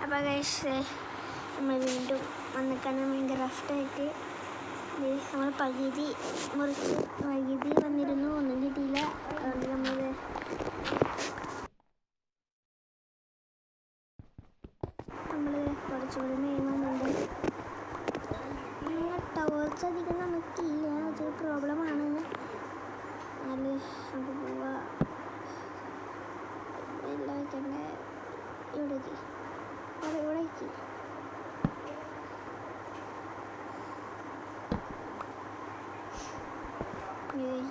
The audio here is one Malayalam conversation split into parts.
അപ്പോൾ ഗൈസ് നമ്മൾ വീണ്ടും വന്നിക്കാണ് മൈൻക്രാഫ്റ്റായിട്ട്. നമ്മൾ പകുതി മുറിച്ച് പകുതി വന്നിരുന്നു, ഒന്നും കിട്ടിയില്ല. അതുകൊണ്ട് നമ്മൾ കുറച്ചുകൂടി മെയിൻ വന്നിട്ടുണ്ട്. ടവേഴ്സ് അധികം നമുക്കില്ല, അതൊരു പ്രോബ്ലമാണ്. എന്നാല് നമുക്ക് പോവാം. എല്ലാം വയ്ക്കണ്ടേ ഇവിടേക്ക്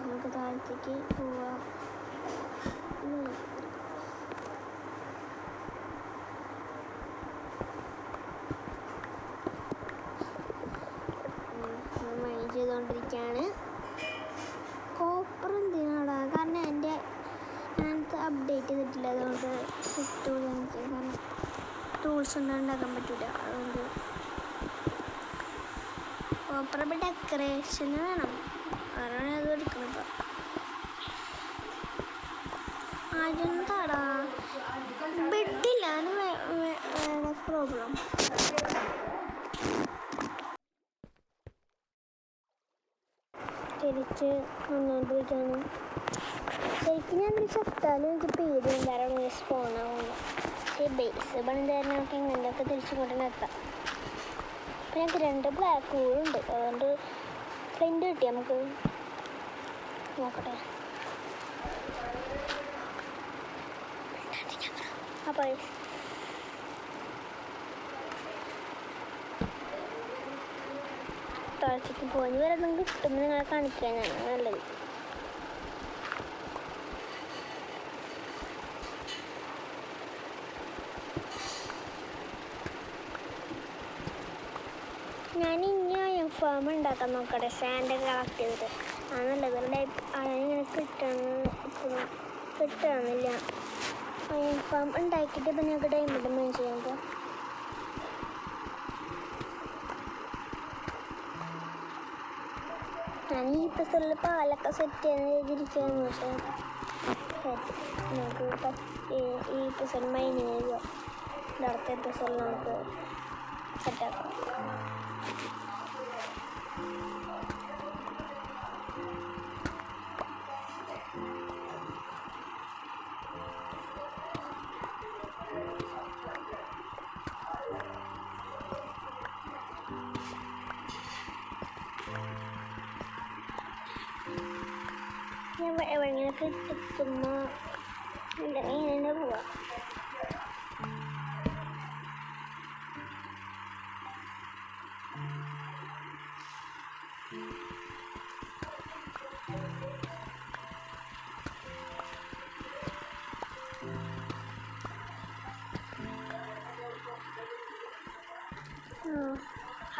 നമുക്ക് താഴത്തേക്ക് പോവാം. മൈൻഡ് ചെയ്തുകൊണ്ടിരിക്കുകയാണ്. കോപ്പർ എന്തിനാടാ? കാരണം ഞാനത് അപ്ഡേറ്റ് ചെയ്തിട്ടില്ല, അതുകൊണ്ട് കിട്ടൂല എനിക്ക്. കാരണം ടൂൾസ് ഒന്നും ഉണ്ടാക്കാൻ പറ്റില്ല. അതുകൊണ്ട് കോപ്പർ ഇപ്പോൾ ഡെക്കറേഷന് വേണം, അതാണ് അത് എടുക്കുന്നത്. അതെന്താടാ ബെഡില്ല, വേറെ പ്രോബ്ലം. തിരിച്ച് വന്നുകൊണ്ടിരിക്കുകയാണ്. ശരിക്കും ഞാൻ ചത്താലും എനിക്ക് പേര് കാരണം സ്പോണാവുന്നു. പക്ഷേ ബേസ് പണിതായിരുന്നു നമുക്ക് ഇങ്ങനെയൊക്കെ തിരിച്ചു കൊണ്ടുതന്നെ എത്താം. അപ്പം ഞങ്ങൾക്ക് 2 ബ്ലാക്ക് ഹോളുണ്ട്, അതുകൊണ്ട് ഫ്ലിൻറ്റ് കിട്ടി. നമുക്ക് നോക്കട്ടെ. അപ്പോൾ താഴത്തേക്ക് പോയി വരെ നിങ്ങൾക്ക് കിട്ടുമ്പോൾ നിങ്ങളെ കാണിക്കാനാണ് നല്ലത്. ഞാൻ ഇനി അയൺ ഫാം ഉണ്ടാക്കാൻ നോക്കട്ടെ, സാൻഡൊക്കെ കളക്ട് ചെയ്തിട്ട്. നല്ലത് അതിങ്ങനെ കിട്ടണമെന്നില്ല. അയൺ ഫാം ഉണ്ടാക്കിയിട്ട് ഇപ്പം ഞങ്ങൾക്ക് ഡയമണ്ട് മൈൻ ചെയ്യുമ്പോൾ ഞാൻ ഈ എപ്പിസോഡിൽ പാലൊക്കെ സെറ്റ് ചെയ്തിരിക്കുകയെന്ന് വെച്ചാൽ നമുക്ക് ഈ എപ്പിസോഡ് മൈനിങ് ചെയ്യുക. അടുത്ത എപ്പിസോഡിൽ നമുക്ക് സെറ്റാക്കാം. ഞാൻ എവിടെയെങ്കിലൊക്കെ എത്തുമ്പോൾ ഇങ്ങനെ പോവാം.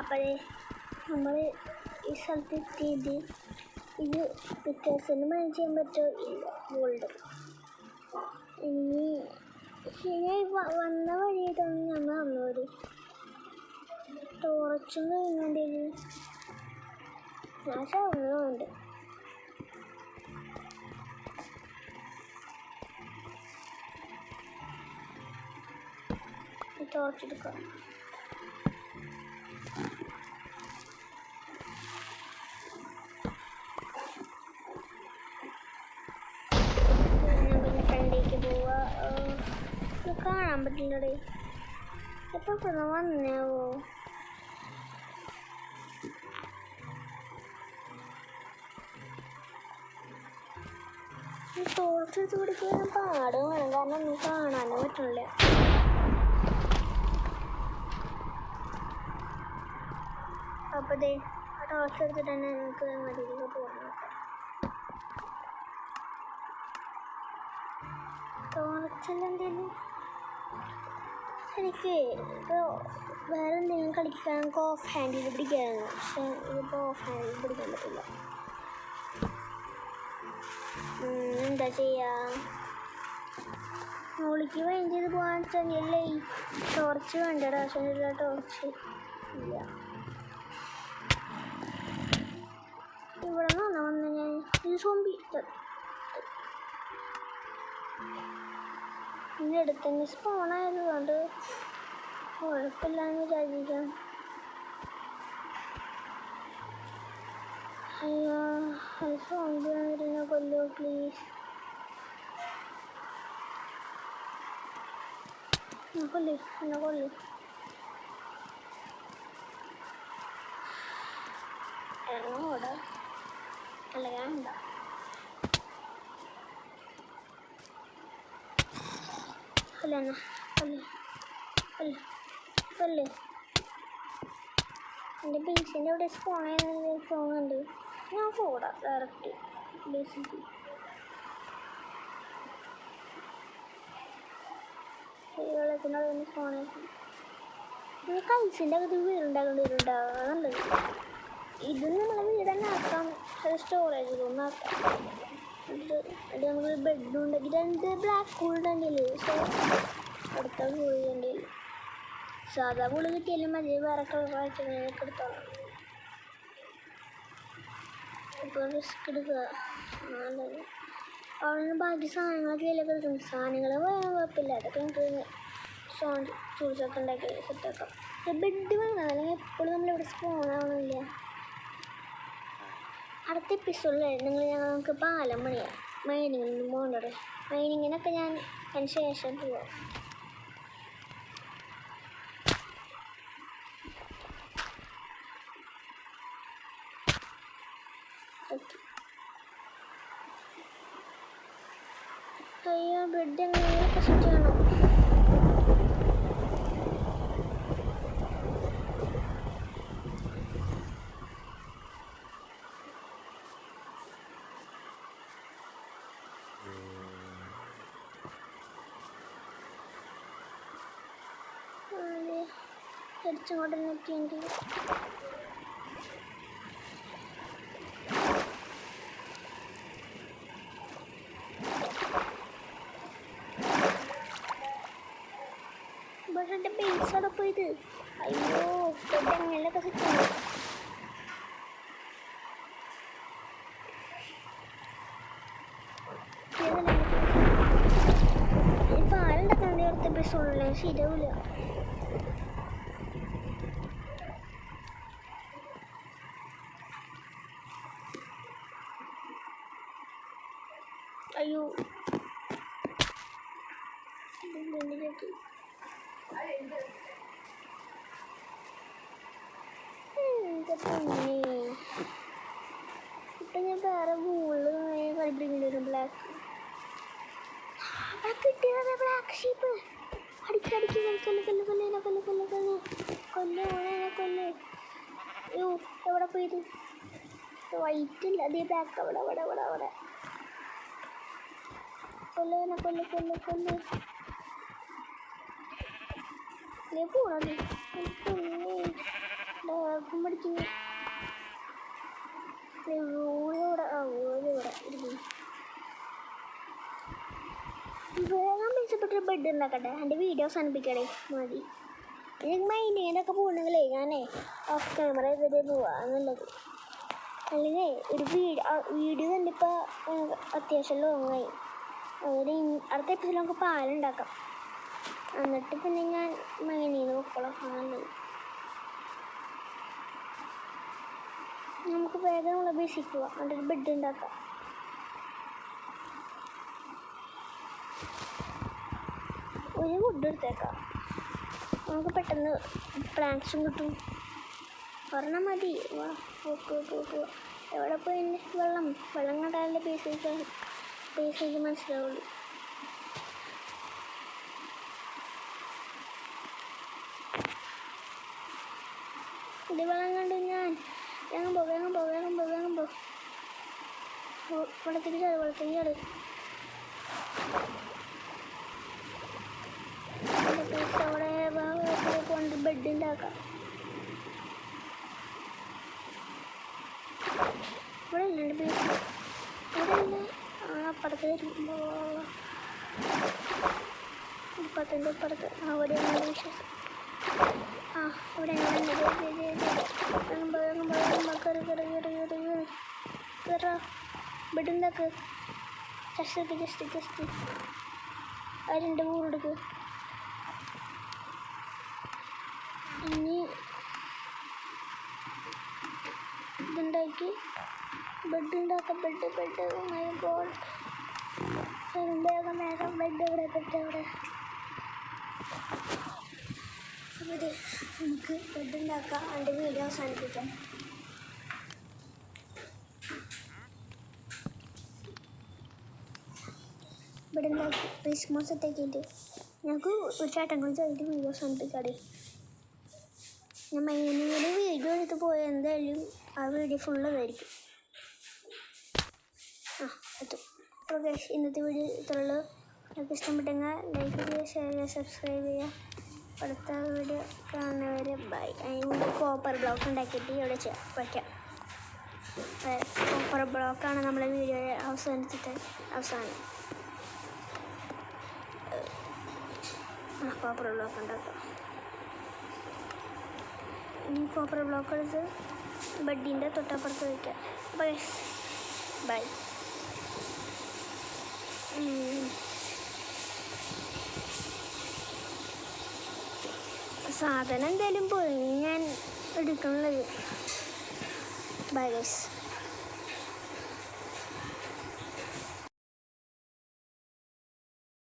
അപ്പോൾ നമ്മൾ ഈ സ്ഥലത്ത് എത്തിയത് ഇത് പിറ്റേഴ്സിന് മൈൻ ചെയ്യാൻ പറ്റുമോ? ഇല്ല, ഗോൾഡ്. ഇനി ശരിയായി വന്ന വഴിയിട്ടാണ് ഞങ്ങൾ വന്നവർ. ടോർച്ചും കഴിഞ്ഞുകൊണ്ടിരുന്നു ഞാൻ ചാവുന്നതുകൊണ്ട്. ടോർച്ച് എടുക്കാം. ഫ്രണ്ടിലേക്ക് പോവാ. കാണാൻ പറ്റില്ലടേ, എപ്പോൾ വന്നാവോ? ടോർച്ച് എടുത്ത് പിടിക്കാൻ പാട് വേണം, കാരണം ഒന്നും കാണാനും പറ്റില്ല. അപ്പോൾ ദേ ആ ടോർച്ച് എടുത്തിട്ട് തന്നെ നമുക്ക് മതിലേക്ക് പോകാൻ നോക്കാം. ടോർച്ചിലെന്തെങ്കിലും എനിക്ക് വേറെ എന്തെങ്കിലും കളിക്കാൻ ഓഫ് ഹാൻഡിൽ പിടിക്കാനാണ്, പക്ഷെ ഇതിപ്പോൾ ഓഫ് ഹാൻഡിൽ പിടിക്കാൻ പറ്റില്ല. എന്താ ചെയ്യുക? മോളിക്ക് മൈൻ ചെയ്ത് പോകാൻ വെച്ചല്ലേ ഈ ടോർച്ച് വേണ്ടടാ. പക്ഷേ ടോർച്ച് ഇല്ല. ഇവിടെ നിന്നാണ് വന്നത് ഞാൻ. ഈ സോംബി ഇതിൻ്റെ അടുത്ത് തന്നെ സ്പോണായതുകൊണ്ട് കുഴപ്പമില്ലാന്ന് വിചാരിക്കാം. അയ്യോ അത് സോംബി വന്നിരുന്ന കൊല്ലോ പ്ലീസ്. കൊല്ലി എന്നെ കൊല്ലി. ഇറങ്ങോടാ അല്ല ഞാൻ ഉണ്ടോ കൊല്ല എന്നെ കൊല്ലി കൊല്ലി കൊല്ലി. എൻ്റെ ബേസിൻ്റെ അവിടെ സ്പോൺ ചെയ്യുന്ന തോന്നുന്നുണ്ട്. ഞാൻ പോടാം ഡയറക്റ്റ് ബേസിക്ക്. വെള്ളത്തിൻ്റെ അവിടെ നിന്ന് സ്പോൺ ആക്കി നമുക്ക് ഐസിൻ്റെ അകത്ത് വീടുണ്ടാക്കേണ്ടി വരുന്നുണ്ടാവുക നല്ലത്. ഇത് നമ്മളെ വീട് തന്നെ ആക്കാം. സ്റ്റോറേജ് റൂം ആക്കാം. അത് നമുക്ക് ബെഡും ഉണ്ടാക്കി 2 ബ്ലാക്ക് ഹോൾ ഉണ്ടെങ്കിൽ സോ അടുത്ത ഹോൾ ഉണ്ടെങ്കിൽ സാധാ ഹോൾ കിട്ടിയാലും മതി. വേറെ കളറായിട്ട് എടുത്തോളാം. ഇപ്പോൾ റിസ്ക് എടുക്കുക നല്ലത്. അവിടെ നിന്ന് ബാക്കി സാധനങ്ങളൊക്കെ ഇതിലൊക്കെ എടുക്കും. സാധനങ്ങൾ വേണം കുഴപ്പമില്ല. അതൊക്കെ നമുക്ക് സോൺ ടൂൾസൊക്കെ ഉണ്ടാക്കി സെറ്റാക്കാം. ബെഡ് വേണം അല്ലെങ്കിൽ എപ്പോഴും നമ്മളിവിടെ സ്പോൺ ആവണില്ല. അടുത്ത എപ്പിസോഡിൽ നമുക്ക് പാലം പണിയാം. മൈനിങ്ങിന് പോകണ്ടേ. മൈനിങ്ങിനൊക്കെ ഞാൻ അതിന് ശേഷം പോവാം. അയ്യോ ബെഡ് എങ്ങനെയൊക്കെ സെറ്റ് ചെയ്യണോ? തിരിച്ചങ്ങോട്ട് നോക്കിയെങ്കിൽ ഇവിടെ എൻ്റെ ബേസ് അവിടെ പോയത്. അയ്യോ ബെഡ് എങ്ങനെയൊക്കെ സെറ്റ് ചെയ്യും. ഇപ്പം ആരുണ്ടാക്കാൻ അടുത്ത എപ്പിസോഡിൽ ശരിയാവില്ല. അയ്യോ ഇപ്പം ഞാൻ വേറെ ബോള് കളിപ്പിക്കേണ്ടി വരും. ബ്ലാക്ക് കിട്ടിയത് ബ്ലാക്ക് ഷീപ്പ്. അടിക്കടിക്ക് കൊല്ല്. അയ്യോ എവിടെ പോയത്? വൈറ്റ് ഇല്ല അതേ ബ്ലാക്ക്. അവിടെ കൊല്ല് പോണത് പഠിക്കുന്നു. വേഗം മെച്ചപ്പെട്ടൊരു ബെഡ് ഉണ്ടാക്കട്ടെ. എൻ്റെ വീഡിയോ അവസാനിപ്പിക്കണേ മതി. എനിക്ക് മൈനിങ്ങിനൊക്കെ പോകണമെങ്കിലേ ഞാനേ ഓഫ് ക്യാമറ ചെയ്തിട്ട് പോവാന്നുള്ളത്. അല്ലെങ്കിൽ ഒരു വീഡിയോ തന്നെ ഇപ്പോൾ അത്യാവശ്യം ലോങ്ങായി. അതുകൊണ്ട് അടുത്ത എപ്പിസോഡിൽ നമുക്ക് പാലുണ്ടാക്കാം. എന്നിട്ട് പിന്നെ ഞാൻ മൈനിങ്ങിന് പൊക്കോളാം. നല്ലത്. നമുക്ക് വേഗം നമ്മളെ ബേസിക്ക് പോവാം. എന്നിട്ട് ബെഡ് ഉണ്ടാക്കാം. ഒരു വുഡ് എടുത്തേക്കാം. നമുക്ക് പെട്ടെന്ന് പ്ലാന്റ്സും കിട്ടും. ഒരെണ്ണം മതി. വാ പോക്ക് എവിടെ പോയി വെള്ളം കണ്ടാലേ ബേസിക്ക് മനസ്സിലാവുള്ളൂ. ഇത് വെള്ളം കണ്ടു ഞാൻ വേഗം പോ. വെള്ളത്തിൽ ചാട്. അവിടെ കൊണ്ട് ബെഡ് ഉണ്ടാക്കാം. ഇവിടെ ഇല്ല ബേസ്. ഇവിടെ ഇല്ല. അപ്പുറത്ത് വരുമ്പോൾ ഇപ്പുറത്ത് അവിടെയാണ് വിശ്വാസം. ഇവിടെ കയറാ. ബെഡ് ഉണ്ടാക്ക്. ജസ്റ്റ് അതിൻ്റെ കൂടെടുക്ക്. ഉണ്ടാക്കി. ബെഡ് ഉണ്ടാക്കാം. Bed my God. വേഗം ബെഡ് ഇവിടെ അവിടെ. അപ്പോൾ നമുക്ക് ബെഡ് ഉണ്ടാക്കാം. അതിൻ്റെ വീഡിയോ അവസാനിപ്പിക്കാം. ഇവിടെ ഉണ്ടാക്കി ക്രിസ്മസ് സെറ്റാക്കിയിട്ട് ഞങ്ങൾക്ക് ഒരു ചേട്ടൻ കൂടി ചെയ്തിട്ട് വീഡിയോ അവസാനിപ്പിക്കാതെ. ഞാൻ മെയിനിൽ വീഡിയോ എടുത്ത് പോയാൽ എന്തായാലും ആ വീഡിയോ ഫുള്ളതായിരിക്കും. എത്തും. അപ്പോൾ ഇന്നത്തെ വീഡിയോ ഇത്രയുള്ളൂ. നിങ്ങൾക്ക് ഇഷ്ടപ്പെട്ടെങ്കിൽ ലൈക്ക് ചെയ്യുക, ഷെയർ ചെയ്യുക, സബ്സ്ക്രൈബ് ചെയ്യുക. അടുത്ത വീഡിയോ കാണുന്നവരെ ബൈ. അതിന് കോപ്പർ ബ്ലോക്ക് ഉണ്ടാക്കിയിട്ട് ഇവിടെ വയ്ക്കാം. കോപ്പർ ബ്ലോക്കാണ് നമ്മളെ വീഡിയോ അവസാനം. കോപ്പർ ബ്ലോക്ക് ഉണ്ടാക്കാം. ഈ കോപ്പർ ബ്ലോക്ക് എടുത്ത് ബെഡിൻ്റെ തൊട്ടപ്പുറത്ത് വയ്ക്കാം. ബൈ. സാധനം എന്തായാലും പോയി ഞാൻ എടുക്കുന്നത്. Bye guys.